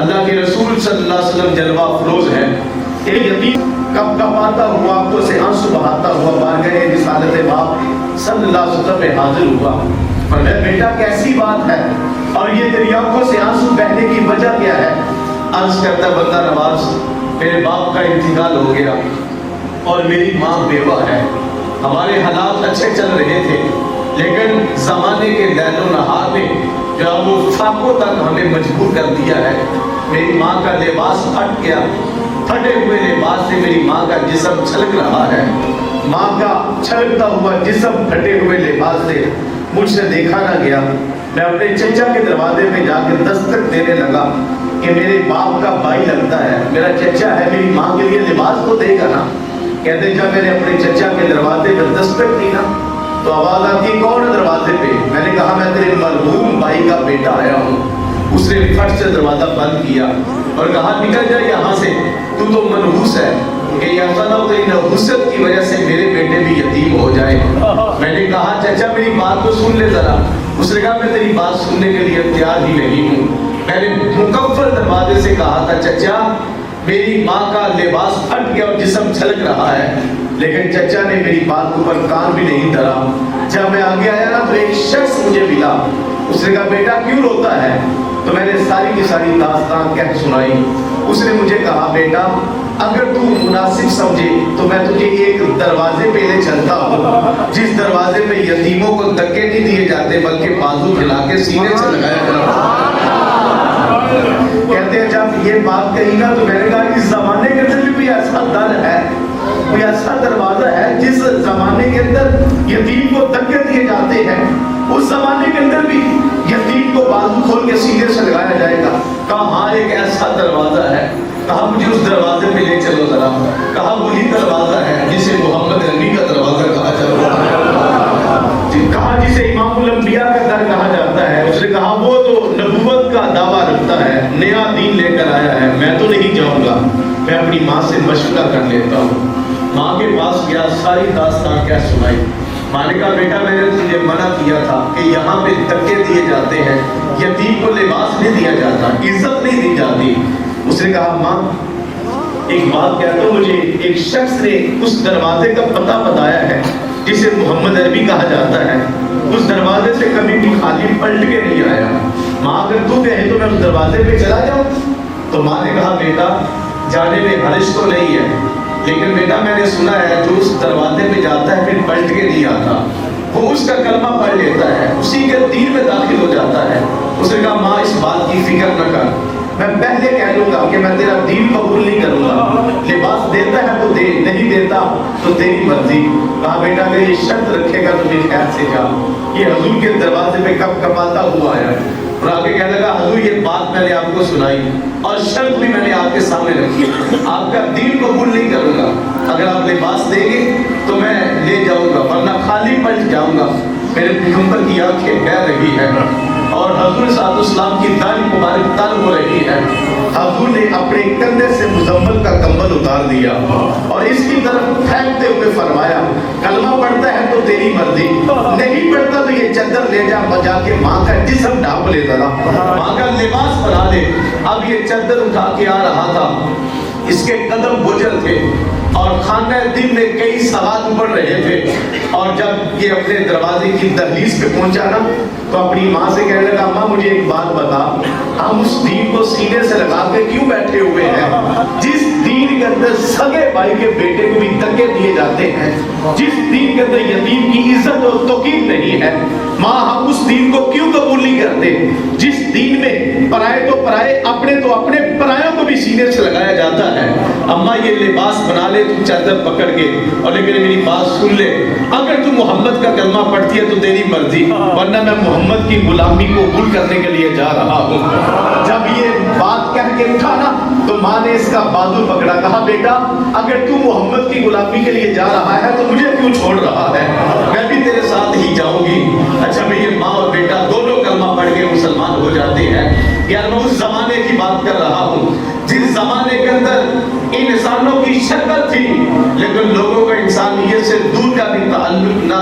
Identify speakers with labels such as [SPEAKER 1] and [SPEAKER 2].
[SPEAKER 1] اللہ کے رسول صلی اللہ علیہ وسلم جلوہ افروز ہے. ایک یتیم کب کپاتا ہوا آنکھوں سے آنسو بہاتا ہوا بارگاہ رسالت باپ صلی اللہ علیہ وسلم میں حاضر ہوا. فرمایا بیٹا کیسی بات ہے اور یہ تیری آنکھوں سے آنسو بہنے کی وجہ کیا ہے؟ عرض کرتا بندہ نواز میرے باپ کا انتقال ہو گیا اور میری ماں بیوہ ہے. ہمارے حالات اچھے چل رہے تھے لیکن زمانے کے لیل و نہار نے جو وہ فاقوں تک ہمیں مجبور کر دیا ہے. میری ماں کا لباس پھٹ گیا. پھٹے ہوئے لباس سے میری ماں کا جسم چھلک رہا ہے. ماں کا چھلکتا ہوا جسم پھٹے ہوئے لباس سے مجھ سے دیکھا نہ گیا. میں اپنے چچا کے دروازے پہ جا کے دستک دینے لگا کہ میرے باپ کا بھائی لگتا ہے, میرا چچا ہے, میری ماں کے لیے لباس تو دے گا نا. کہتے جب میں نے اپنے چچا کے دروازے پہ دستک دی نا تو آواز آتی کون ہے دروازے پہ؟ میں نے کہا میں تیرے مرحوم بھائی کا بیٹا آیا ہوں. اس نے پھٹ سے دروازہ بند کیا اور کہا نکل جا یہاں سے, تو منحوس ہے کہ ایسا نہ ہو تیری نحوست کی وجہ سے میرے بیٹے بھی یتیم ہو جائے. میں نے کہا چچا میری بات تو سن لے ذرا. اس نے کہا میں تیری بات سننے کے لیے تیار ہی نہیں ہوں. میں نے مکفر دروازے سے کہا تھا چچا میری ماں کا لباس پھٹ گیا اور جسم چھلک رہا ہے, لیکن چچا نے میری بات کو پر کان بھی نہیں دھرا. جب میں آگے آیا نا تو ایک شخص مجھے ملا. اس نے کہا بیٹا کیوں روتا ہے؟ تو میں نے ساری کی ساری داستان کہہ سنائی. اس نے مجھے کہا بیٹا اگر تو مناسب سمجھے تو میں تجھے ایک دروازے پہ لے چلتا ہوں جس دروازے پہ یتیموں کو دھکے نہیں دیے جاتے بلکہ بازو کھلا کے سینے سے لگایا جاتا. کہتے ہیں جب یہ بات کہی گا تو میں نے کہا اس زمانے کے اندر بھی کوئی ایسا در ہے, کوئی ایسا دروازہ ہے جس زمانے کے اندر یتیم کو دھکے دیے جاتے ہیں اس زمانے کے اندر بھی یتیم کو بازو کھول کے سینے سے لگایا جائے گا. کہا ہاں ایک ایسا دروازہ ہے. کہا مجھے اس دروازے پہ لے چلو ذرا. کہا وہی دروازہ ہے جسے محمد عربی کا دروازہ کہا جاتا ہے, کہا جسے امام الانبیاء کا در کہا جاتا ہے. اس نے کہا وہ تو نبوت کا دعویٰ رکھتا ہے, نیا دین لے کر آیا ہے, میں تو نہیں جاؤں گا, میں اپنی ماں سے مشورہ کر لیتا ہوں. ماں کے پاس گیا, ساری داستان کیا سنائی. ماں نے کہا بیٹا میں نے تجھے منع کیا تھا کہ یہاں پہ دھکے دیے جاتے ہیں, یتیم کو لباس نہیں دیا جاتا, عزت نہیں دی جاتی. اس نے کہا ماں ایک بات کہتا ہوں, مجھے ایک شخص نے اس دروازے کا پتہ بتایا ہے جسے محمد عربی کہا جاتا ہے. اس دروازے سے کبھی بھی خالی پلٹ کے نہیں آیا. ماں اگر تو کہے تو میں اس دروازے پہ چلا جاؤں. تو ماں نے کہا بیٹا جانے میں حرج تو نہیں ہے, لیکن بیٹا میں نے سنا ہے جو اس دروازے پہ جاتا ہے پھر پلٹ کے نہیں آتا, وہ اس کا کلمہ پڑھ لیتا ہے, اسی کے دین میں داخل ہو جاتا ہے. اس نے کہا ماں اس بات کی فکر نہ کر, میں پہلے کہہ دوں گا کہ میں تیرا دین قبول نہیں کروں گا, لباس دیتا ہے تو دے, نہیں دیتا تو تیری مرضی. کہا بیٹا اگر یہ شرط رکھے گا تو میرے خیال سے جا. یہ حضور کے دروازے پہ کب کپاتا ہوا آیا اور آگے کہنے لگا حضور یہ بات میں نے آپ کو سنائی اور شرط بھی میں نے آپ کے سامنے رکھی, آپ کا دین قبول نہیں کروں گا. اگر آپ لباس دیں گے تو میں لے جاؤں گا, ورنہ خالی پلٹ جاؤں گا. میرے پیغمبر کی آنکھیں بہ رہی ہے اور حضور صلی اللہ علیہ وسلم کی داڑھی مبارک تر ہو رہی ہے. حضور نے اپنے کندھے سے مزمل کا کمبل اتار دیا اور اس کی طرف پھینکتے ہوئے فرمایا کلمہ پڑھتا ہے تو تیری مرضی, نہیں پڑھتا تو یہ چادر لے جا کے ماں کا جسم ڈھانپ لے ذرا, ماں کا لباس بنا لے. اب یہ چادر اٹھا کے آ رہا تھا, اس کے قدم بجر تھے اور خانہ دل میں کئی سوال پڑ رہے تھے. اور جب یہ اپنے دروازے کی دہلیز پہ پہنچا نا تو اپنی ماں سے کہنے لگا ماں مجھے ایک بات بتا, ہم اس دین کو سینے سے لگا کے کیوں بیٹھے ہوئے ہیں جس دین کے اندر سگے بھائی کے بیٹے کو بھی دھکے دیے جاتے ہیں, جس دین کے اندر یتیم کی عزت اور توقیر نہیں ہے. ماں ہم اس دین کو کیوں قبول نہیں کرتے جس دین میں پرائے تو پرائے, اپنے تو اپنے, پرایوں کو بھی سینے سے لگایا جاتا ہے. اماں یہ لباس بنا لے تو چادر پکڑ کے, اور لیکن میری بات سن لے, اگر تو محمد کا کلمہ پڑھتی ہے تو تیری مرضی, ورنہ میں محمد کی غلامی کو قبول کرنے کے لیے جا رہا ہوں. جب یہ بات کہہ کے اٹھا نا تو ماں نے اس کا بازو پکڑا, کہا بیٹا اگر تو محمد کی غلامی کے لیے جا رہا ہے تو مجھے کیوں چھوڑ رہا ہے, میں بھی تیرے ساتھ ہی جاؤں گی. اچھا میں یہ ماں اور بیٹا دونوں کلمہ پڑھ کے مسلمان ہو جاتے ہیں. یار میں اس زمانے کی بات کر رہا ہوں جس زمانے کے اندر انسانوں کی شکل تھی لیکن لوگوں کا انسانیت سے دور کا بھی تعلق نہ